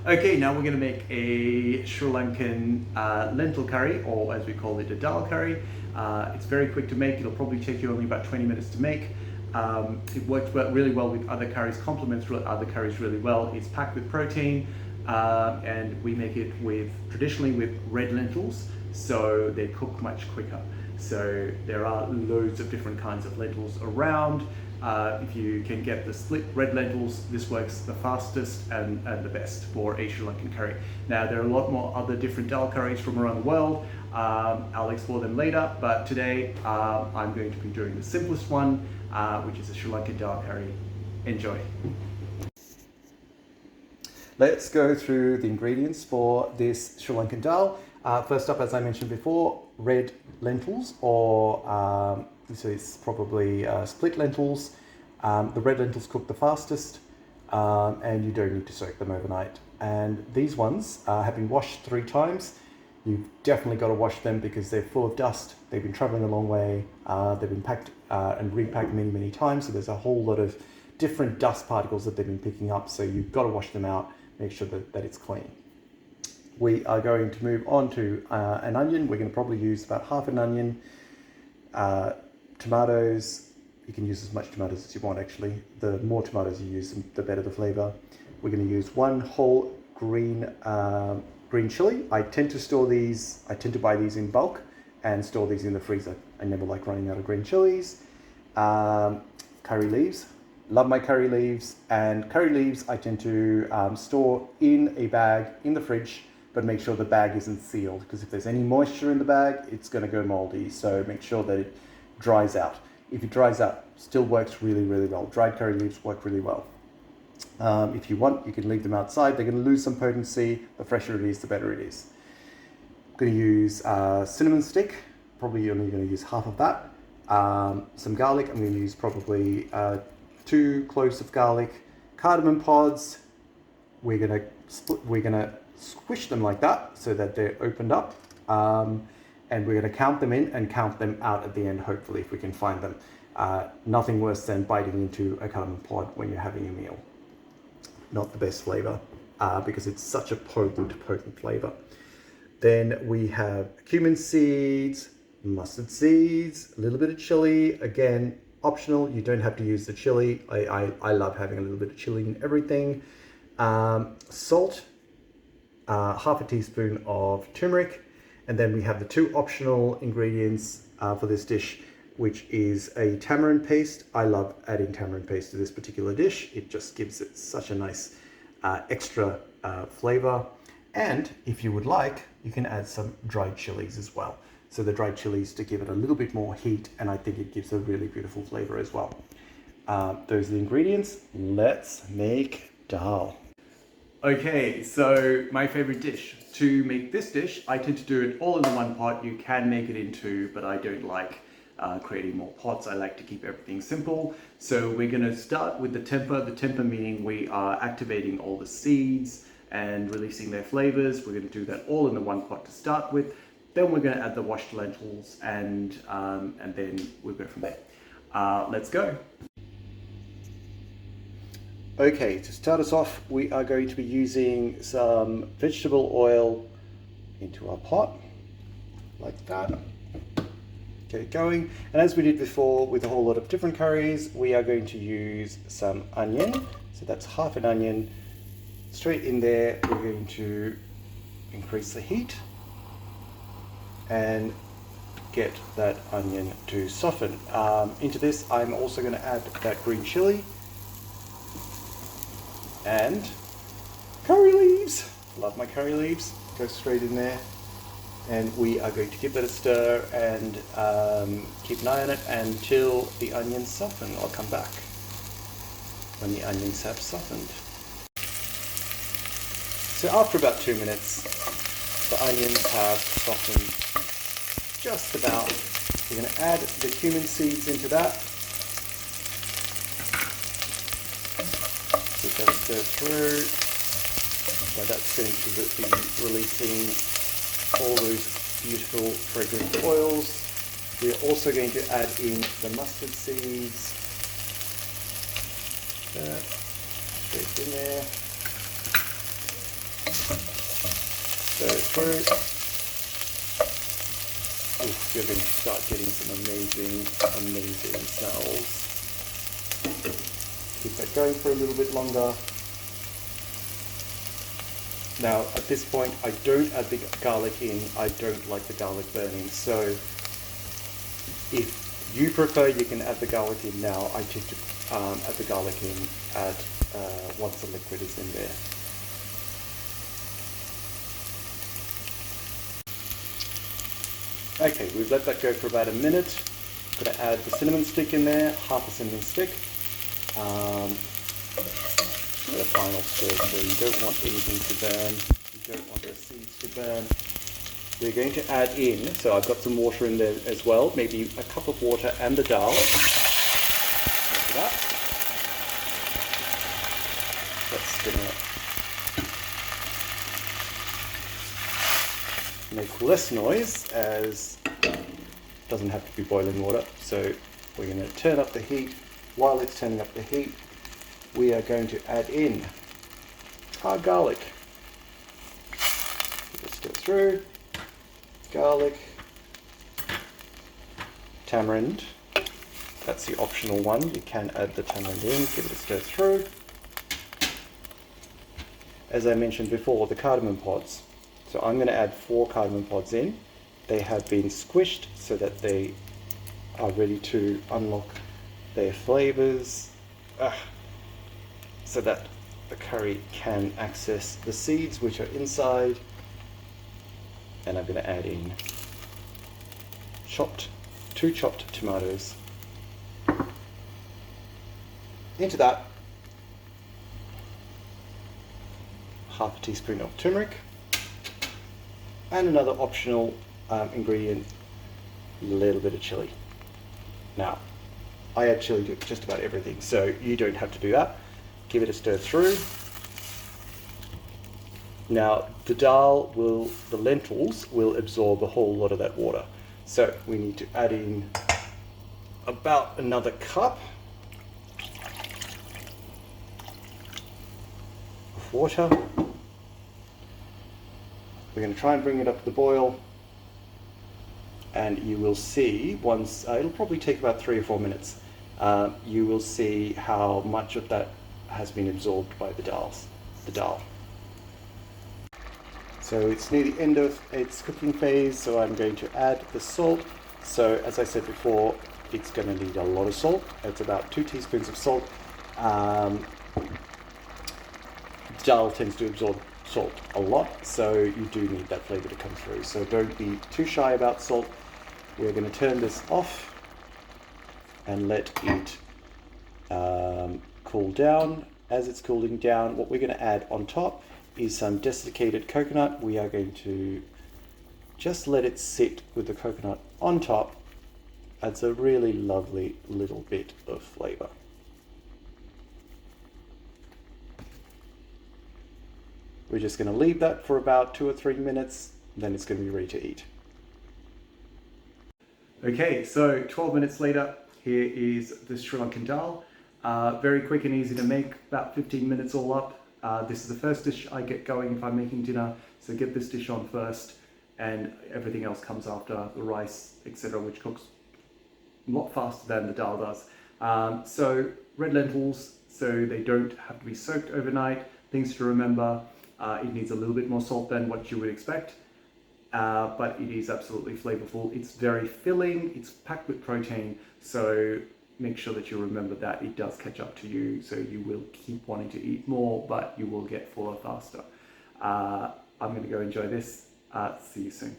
Okay, now we're going to make a Sri Lankan lentil curry, or as we call it, a Dahl Curry. It's very quick to make. It'll probably take you only about 20 minutes to make. It works really well with other curries, complements other curries really well. It's packed with protein, and we make it traditionally with red lentils, so they cook much quicker. So there are loads of different kinds of lentils around. If you can get the split red lentils, this works the fastest and the best for a Sri Lankan curry. Now there are a lot more other different dal curries from around the world. I'll explore them later, but today I'm going to be doing the simplest one, which is a Sri Lankan dal curry. Enjoy. Let's go through the ingredients for this Sri Lankan dal. First up, as I mentioned before, red lentils, or so it's probably split lentils. The red lentils cook the fastest, and you don't need to soak them overnight. And these ones have been washed 3 times. You've definitely got to wash them because they're full of dust. They've been traveling a long way. They've been packed and repacked many, many times. So there's a whole lot of different dust particles that they've been picking up. So you've got to wash them out, make sure that it's clean. We are going to move on to an onion. We're going to probably use about half an onion. Tomatoes, you can use as much tomatoes as you want actually. The more tomatoes you use, the better the flavor. We're going to use 1 whole green chili. I tend to buy these in bulk and store these in the freezer. I never like running out of green chilies. Curry leaves, love my curry leaves. And curry leaves I tend to store in a bag in the fridge, but make sure the bag isn't sealed, because if there's any moisture in the bag, it's going to go moldy. So make sure that it dries out. If it dries out, still works really, really well. Dried curry leaves work really well. If you want, you can leave them outside. They're going to lose some potency. The fresher it is, the better it is. I'm going to use cinnamon stick. Probably only going to use half of that. Some garlic. I'm going to use probably 2 cloves of garlic. Cardamom pods. We're going to squish them like that so that they're opened up. And we're going to count them in and count them out at the end, hopefully, if we can find them. Nothing worse than biting into a cardamom pod when you're having a meal. Not the best flavor, because it's such a potent flavor. Then we have cumin seeds, mustard seeds, a little bit of chili. Again, optional. You don't have to use the chili. I love having a little bit of chili in everything. Salt, half a teaspoon of turmeric. And then we have the 2 optional ingredients for this dish, which is a tamarind paste. I love adding tamarind paste to this particular dish. It just gives it such a nice extra flavor. And if you would like, you can add some dried chilies as well. So the dried chilies to give it a little bit more heat, and I think it gives a really beautiful flavor as well. Those are the ingredients. Let's make dal. Okay, so my favorite dish. To make this dish, I tend to do it all in the one pot. You can make it in 2, but I don't like creating more pots. I like to keep everything simple. So we're going to start with the temper meaning we are activating all the seeds and releasing their flavors. We're going to do that all in the one pot to start with. Then we're going to add the washed lentils, and then we'll go from there. Let's go. Okay, to start us off, we are going to be using some vegetable oil into our pot, like that. Get it going. And as we did before with a whole lot of different curries, we are going to use some onion. So that's half an onion. Straight in there, we're going to increase the heat and get that onion to soften. Into this, I'm also going to add that green chili and curry leaves. Love my curry leaves. Go straight in there. And we are going to give that a stir and keep an eye on it until the onions soften. I'll come back when the onions have softened. So after about 2 minutes, the onions have softened just about. We're going to add the cumin seeds into that. Give that a stir through. So that's going to be releasing all those beautiful fragrant oils. We are also going to add in the mustard seeds. Straight in there. Stir it through. Oof, you're going to start getting some amazing smells. Keep that going for a little bit longer. Now, at this point, I don't add the garlic in. I don't like the garlic burning. So, if you prefer, you can add the garlic in now. I tend to add the garlic in once the liquid is in there. Okay, we've let that go for about a minute. I'm going to add the cinnamon stick in there, half a cinnamon stick. A final stir through. You don't want anything to burn. You don't want the seeds to burn. We're going to add in, so I've got some water in there as well, maybe a cup of water and the dal. Look at that. Let's spin it. Make less noise, as it doesn't have to be boiling water. So we're going to turn up the heat. While it's turning up the heat, we are going to add in our garlic. Let's go through. Garlic, tamarind. That's the optional one. You can add the tamarind in, give it a stir through. As I mentioned before, the cardamom pods. So I'm going to add 4 cardamom pods in. They have been squished so that they are ready to unlock their flavors, so that the curry can access the seeds which are inside. And I'm going to add in 2 chopped tomatoes into that, half a teaspoon of turmeric, and another optional ingredient, a little bit of chili. Now, I add chili to just about everything, so you don't have to do that. Give it a stir through. Now, the lentils will absorb a whole lot of that water. So we need to add in about another cup of water. We're going to try and bring it up to the boil. And you will see once, it'll probably take about 3 or 4 minutes. You will see how much of that has been absorbed by the dal. So it's near the end of its cooking phase, so I'm going to add the salt. So as I said before, it's going to need a lot of salt. It's about 2 teaspoons of salt. Dal tends to absorb salt a lot, so you do need that flavor to come through. So don't be too shy about salt. We're going to turn this off and let it cool down. As it's cooling down, what we're going to add on top is some desiccated coconut. We are going to just let it sit with the coconut on top. Adds a really lovely little bit of flavor. We're just going to leave that for about 2 or 3 minutes, then it's going to be ready to eat. Okay, so 12 minutes later, here is the Sri Lankan dal. Very quick and easy to make, about 15 minutes all up. This is the first dish I get going if I'm making dinner, so get this dish on first and everything else comes after, the rice, etc., which cooks a lot faster than the dal does. So red lentils, so they don't have to be soaked overnight. Things to remember, it needs a little bit more salt than what you would expect, but it is absolutely flavorful. It's very filling, it's packed with protein, so make sure that you remember that it does catch up to you, so you will keep wanting to eat more, but you will get fuller faster. I'm going to go enjoy this. See you soon.